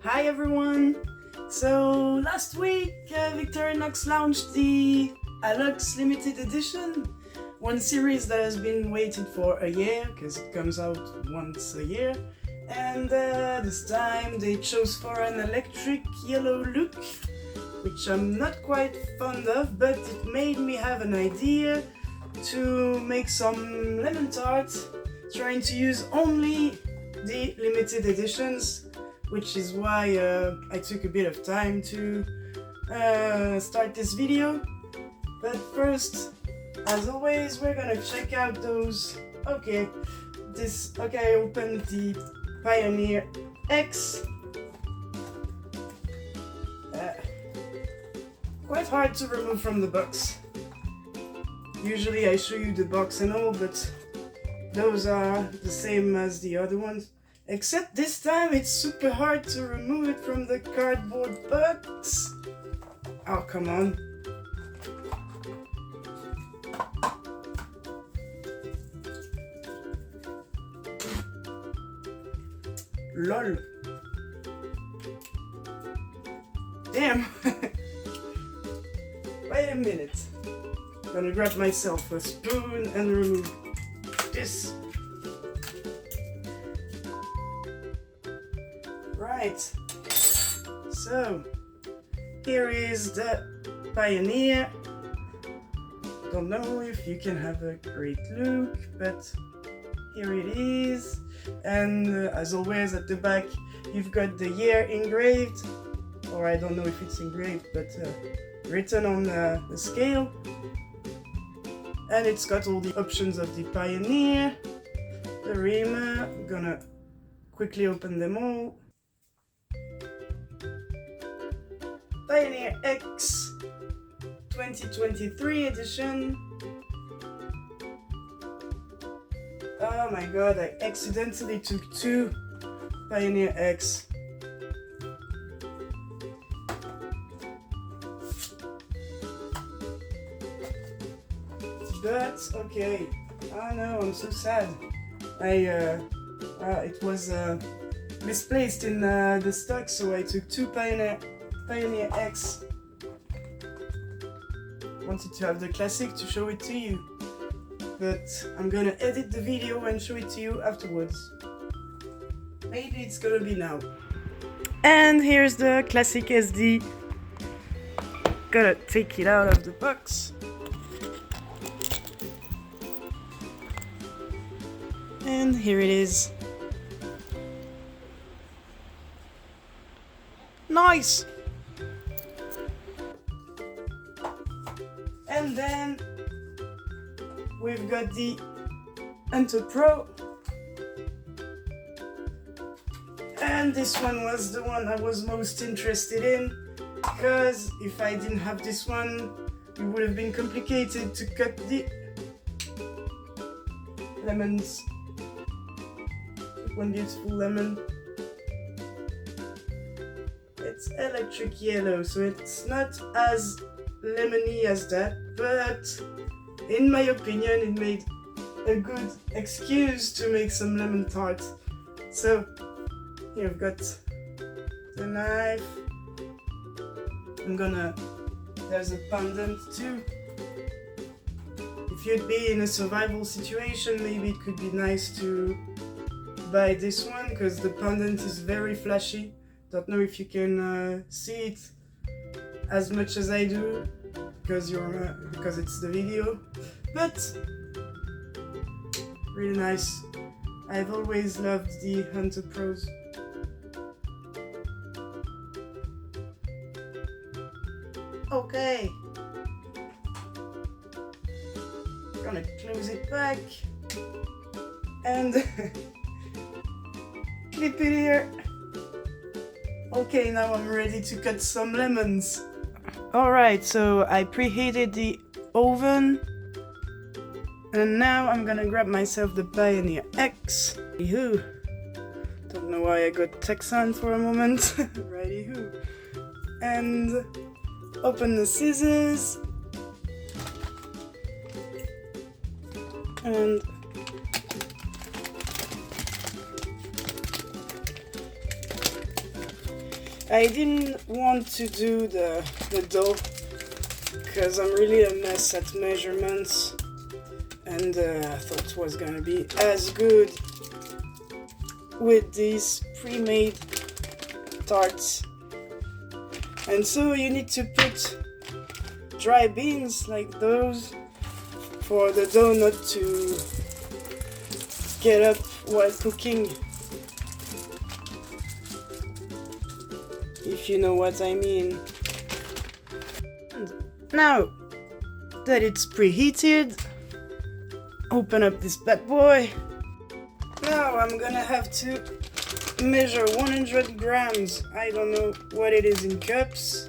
Hi everyone! So last week Victorinox launched the Alox Limited Edition, one series that has been waited for a year because it comes out once a year, and this time they chose for an electric yellow look, which I'm not quite fond of, but it made me have an idea to make some lemon tart, trying to use only the limited editions, which is why I took a bit of time to start this video. But first, as always, we're gonna check out those. I opened the Pioneer X. Quite hard to remove from the box. Usually I show you the box and all, but those are the same as the other ones. Except this time it's super hard to remove it from the cardboard box. Oh, come on. LOL. Damn. Wait a minute. I'm gonna grab myself a spoon and remove this. Right. So, here is the Pioneer. Don't know if you can have a great look, but here it is. And as always, at the back, you've got the year engraved, or I don't know if it's engraved, but written on the scale. And it's got all the options of the Pioneer, the Rima. I'm gonna quickly open them all. Pioneer X 2023 edition. Oh my god, I accidentally took two Pioneer X. But okay, oh no, I'm so sad. It was misplaced in the stock, so I took two Pioneer X. Wanted to have the classic to show it to you, but I'm gonna edit the video and show it to you afterwards. Maybe it's gonna be now. And here's the classic SD. Gotta take it out of the box. And here it is. Nice! And then we've got the Hunter Pro. And this one was the one I was most interested in, because if I didn't have this one, it would have been complicated to cut the lemons. One beautiful lemon. It's electric yellow, so it's not as lemony as that, but in my opinion it made a good excuse to make some lemon tart. So here I've got the knife. There's a pendant too. If you'd be in a survival situation, maybe it could be nice to buy this one, because the pendant is very flashy. Don't know if you can see it as much as I do, because it's the video, but really nice. I've always loved the Hunter Pros. Okay, gonna close it back and clip it here. Okay, now I'm ready to cut some lemons. Alright, so I preheated the oven, and now I'm gonna grab myself the Pioneer X. Righty-hoo. Don't know why I got Texan for a moment. Righty-hoo. And open the scissors. And I didn't want to do the dough because I'm really a mess at measurements, and I thought it was gonna be as good with these pre-made tarts. And so you need to put dry beans like those for the dough not to get up while cooking, if you know what I mean. And now that it's preheated, open up this bad boy. Now I'm gonna have to measure 100 grams. I don't know what it is in cups.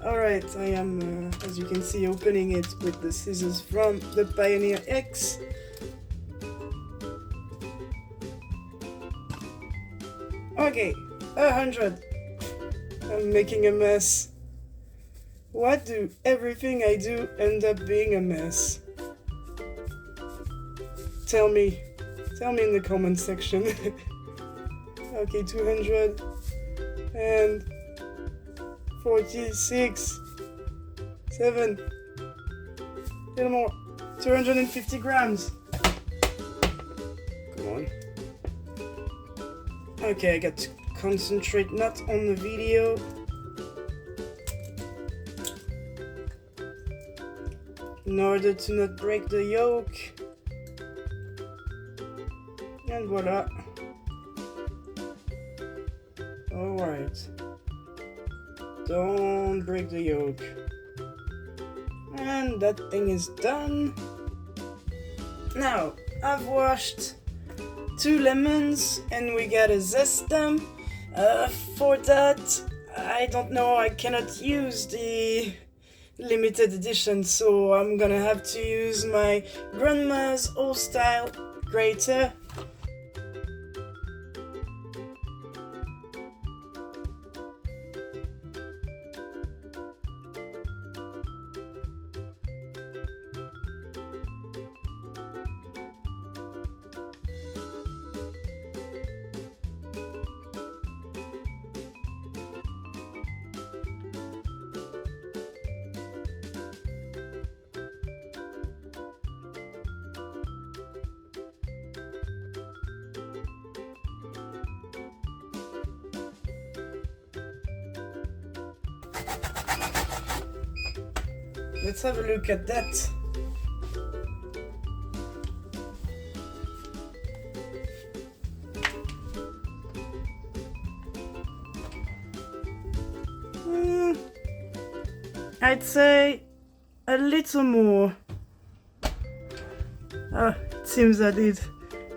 Alright, I am, as you can see, opening it with the scissors from the Pioneer X. Okay, 100. I'm making a mess. What do everything I do end up being a mess? Tell me in the comment section. Okay, 246, 7, a little more, 250 grams. Come on. Okay, I got to concentrate not on the video. In order to not break the yolk. And voila. Alright. Don't break the yolk. And that thing is done. Now, I've washed 2 lemons and we gotta zest them. For that, I don't know, I cannot use the limited edition, so I'm gonna have to use my grandma's old style grater. Let's have a look at that. I'd say a little more. It seems that it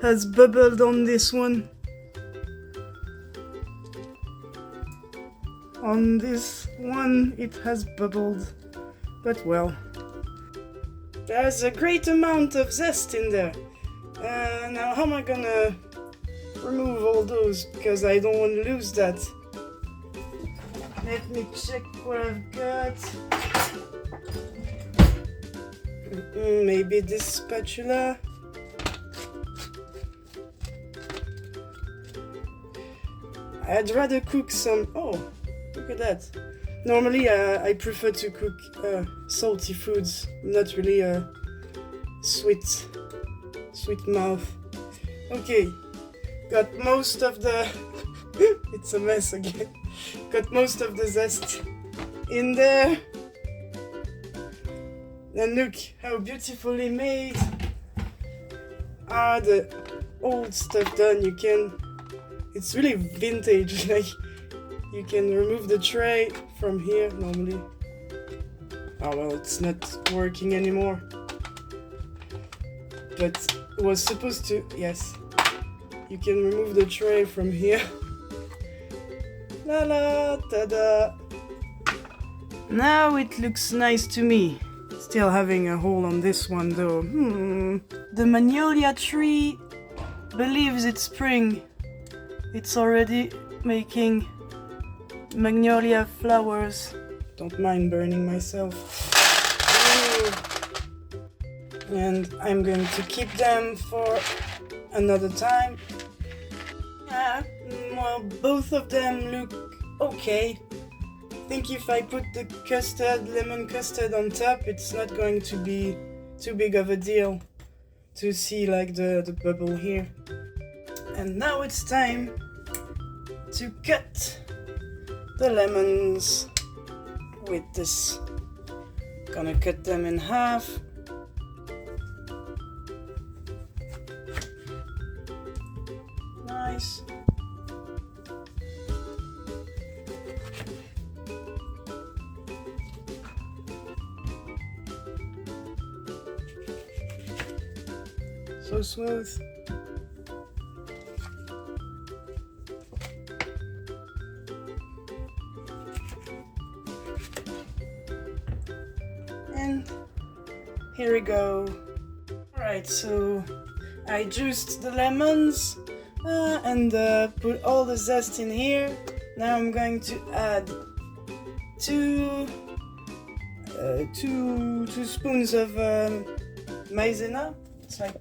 has bubbled on this one. On this one it has bubbled. But well, there's a great amount of zest in there. Now how am I gonna remove all those, because I don't want to lose that. Let me check what I've got. Maybe this spatula. I'd rather cook some... Oh, look at that. Normally I prefer to cook salty foods, not really sweet mouth. Okay, got most of the... It's a mess again. Got most of the zest in there. And look how beautifully made are the old stuff done. You can... It's really vintage, like you can remove the tray from here normally. Oh well, it's not working anymore. But it was supposed to, yes. You can remove the tray from here. La la, ta-da. Now it looks nice to me. Still having a hole on this one though. The magnolia tree believes it's spring. It's already making magnolia flowers. Don't mind burning myself. And I'm going to keep them for another time. Well, both of them look okay. think if I put the custard, lemon custard on top, it's not going to be too big of a deal to see like the bubble here. And now it's time to cut the lemons with this. Gonna cut them in half. Nice. So smooth. And here we go. Alright, so I juiced the lemons and put all the zest in here. Now I'm going to add two spoons of maizena. It's like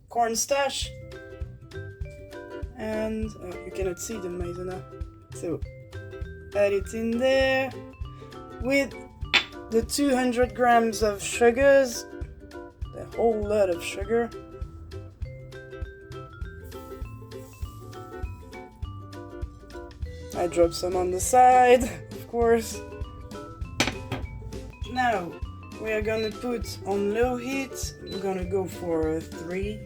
cornstarch, and you cannot see the maizena, so add it in there with the 200 grams of sugars, a whole lot of sugar. I drop some on the side, of course. Now we are gonna put on low heat. We're gonna go for 3,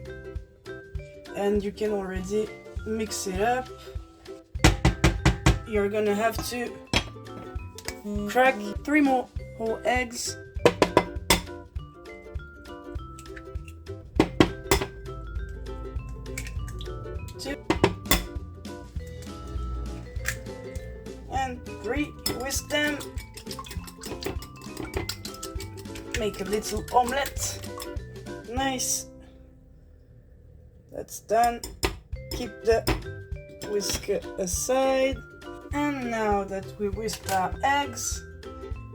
and you can already mix it up. You're gonna have to crack 3 more whole eggs. And 3, whisk them. Make a little omelette. Nice. That's done. Keep the whisker aside. And now that we whisked our eggs,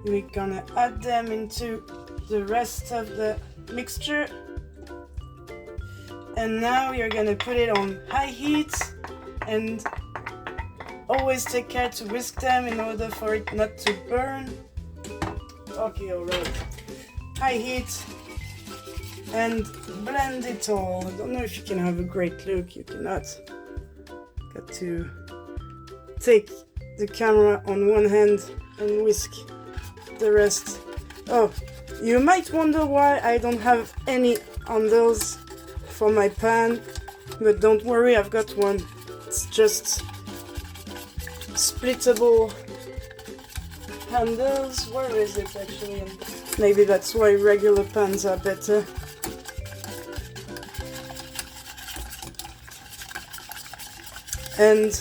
we're gonna add them into the rest of the mixture. And now you're gonna put it on high heat, and always take care to whisk them in order for it not to burn. Okay, alright. High heat, and blend it all. I don't know if you can have a great look, you cannot. Got to take the camera on one hand and whisk the rest. Oh, you might wonder why I don't have any handles for my pan, but don't worry, I've got one. It's just splittable handles. Where is it actually? Maybe that's why regular pans are better. And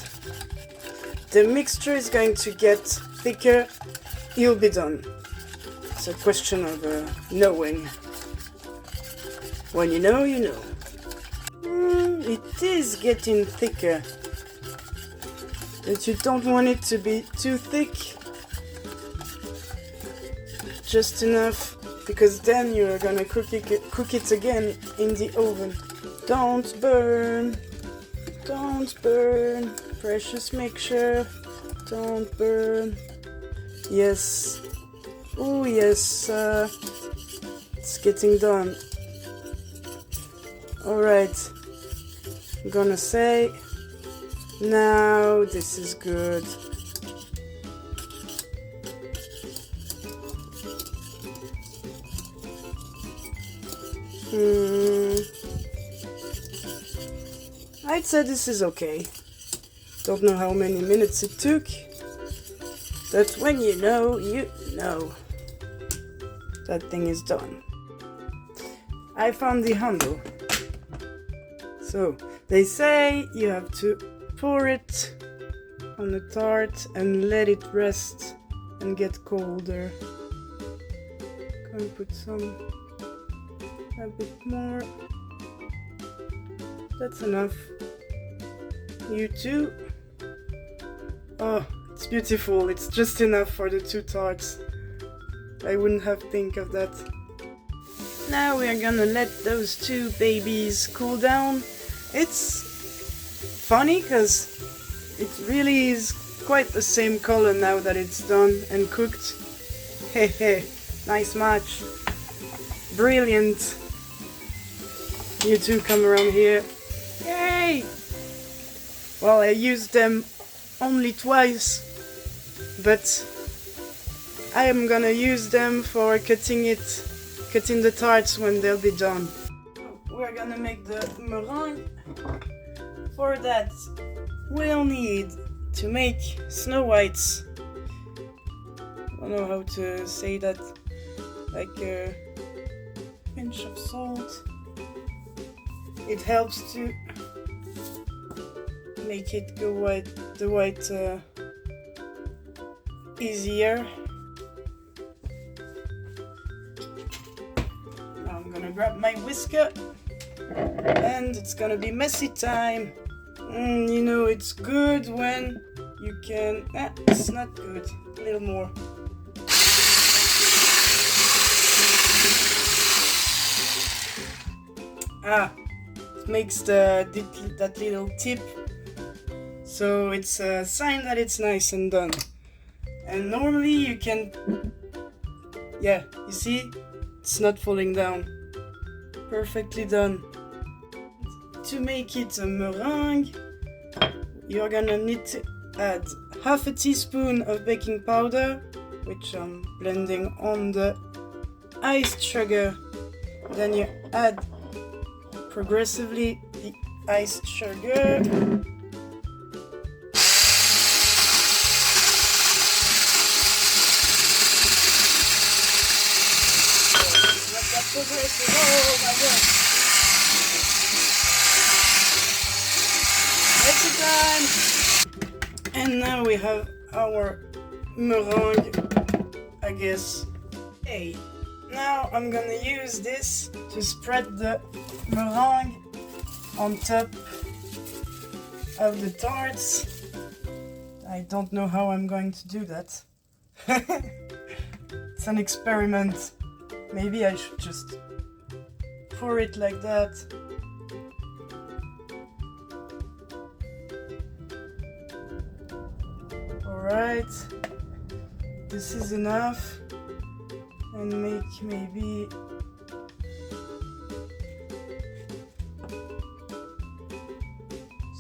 the mixture is going to get thicker. You'll be done. It's a question of knowing. When you know, you know. It is getting thicker. But you don't want it to be too thick. Just enough, because then you're gonna cook it again in the oven. Don't burn. Don't burn. Precious mixture. Don't burn. Yes. Oh yes. It's getting done. Alright. I'm gonna say, now this is good. I'd say this is okay. Don't know how many minutes it took, but when you know, you know. That thing is done. I found the handle. So, they say you have to pour it on the tart and let it rest and get colder. Can put a bit more. That's enough. You too. Oh, it's beautiful. It's just enough for the 2 tarts. I wouldn't have think of that. Now we are gonna let those 2 babies cool down. It's funny because it really is quite the same color now that it's done and cooked. Hehe, nice match. Brilliant. You two come around here. Yay! Well, I used them only twice, but I am gonna use them for cutting the tarts when they'll be done. We're gonna make the meringue. For that, we'll need to make Snow Whites. I don't know how to say that, like a pinch of salt. It helps to make it go the white easier. Now I'm gonna grab my whisker and it's gonna be messy time. You know, it's good when you can... it's not good. A little more. It makes that little tip, so it's a sign that it's nice and done. And normally you can, yeah, you see, it's not falling down. Perfectly done. To make it a meringue, you're gonna need to add half a teaspoon of baking powder, which I'm blending on the iced sugar. Then you add progressively the iced sugar. Not that progressive, oh my god. Next time. And now we have our meringue, I guess. Hey, now I'm gonna use this to spread the meringue on top of the tarts. I don't know how I'm going to do that. It's an experiment. Maybe I should just pour it like that. Alright, this is enough. And make maybe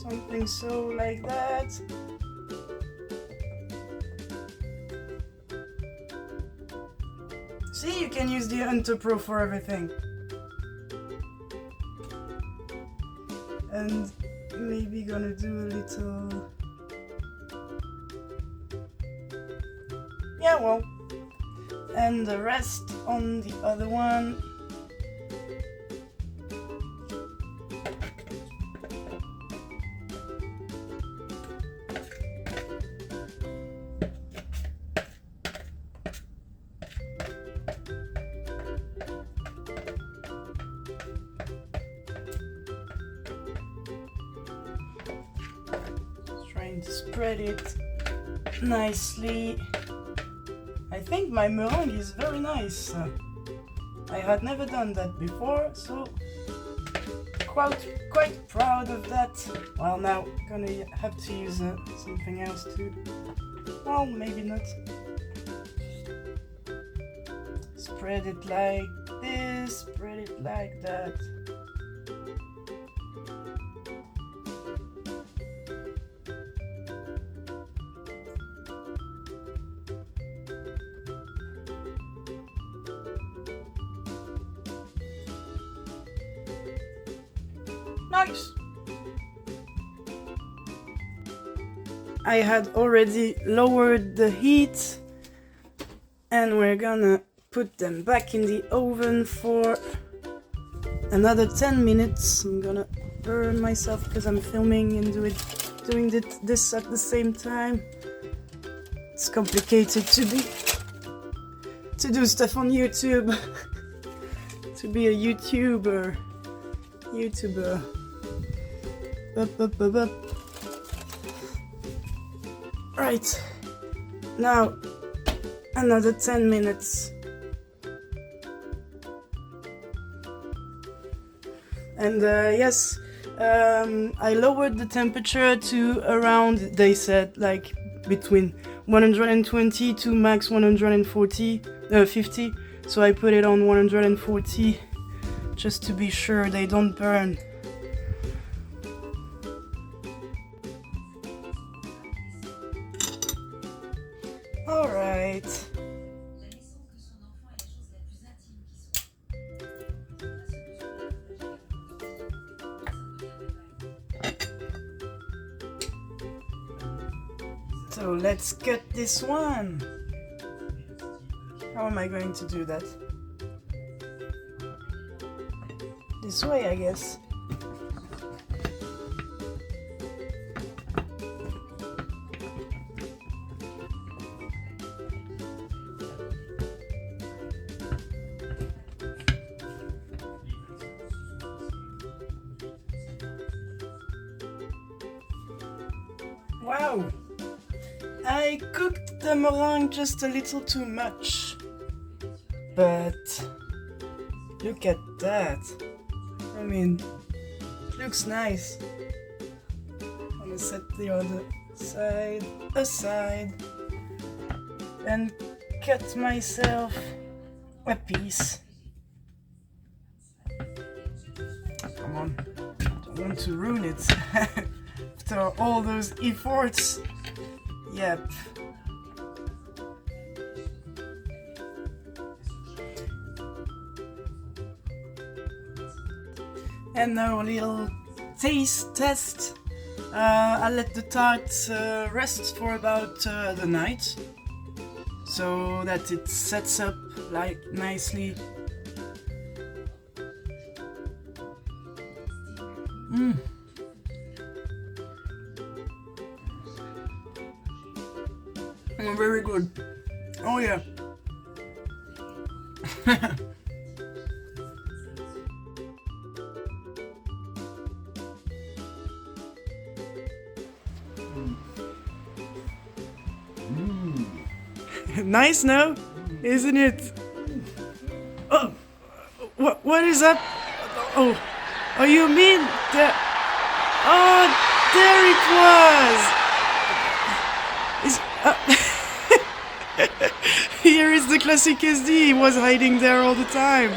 something so like that. See, you can use the Unto-Pro for everything. And maybe gonna do a little... yeah, well. And the rest on the other one. Just trying to spread it nicely. I think my meringue is very nice. I had never done that before, so quite proud of that. Well, now gonna have to use something else too. Well, maybe not. Spread it like this, spread it like that. Nice! I had already lowered the heat and we're gonna put them back in the oven for another 10 minutes. I'm gonna burn myself because I'm filming and doing this at the same time. It's complicated to do stuff on YouTube. To be a YouTuber. Up. Right, now another 10 minutes. And yes, I lowered the temperature to around, they said, like between 120 to max 150. So I put it on 140 just to be sure they don't burn. Alright. So let's cut this one. How am I going to do that? This way, I guess. Wow! I cooked the meringue just a little too much. But look at that. I mean, it looks nice. I'm gonna set the other side aside and cut myself a piece. Come on, don't want to ruin it after all those efforts. Yep. And now a little taste test. I let the tart rest for about the night, so that it sets up like nicely. Very good. Oh yeah. Nice now, isn't it? Oh, what is up? Oh, you mean that? Oh, there it was. Here is the classic SD. He was hiding there all the time.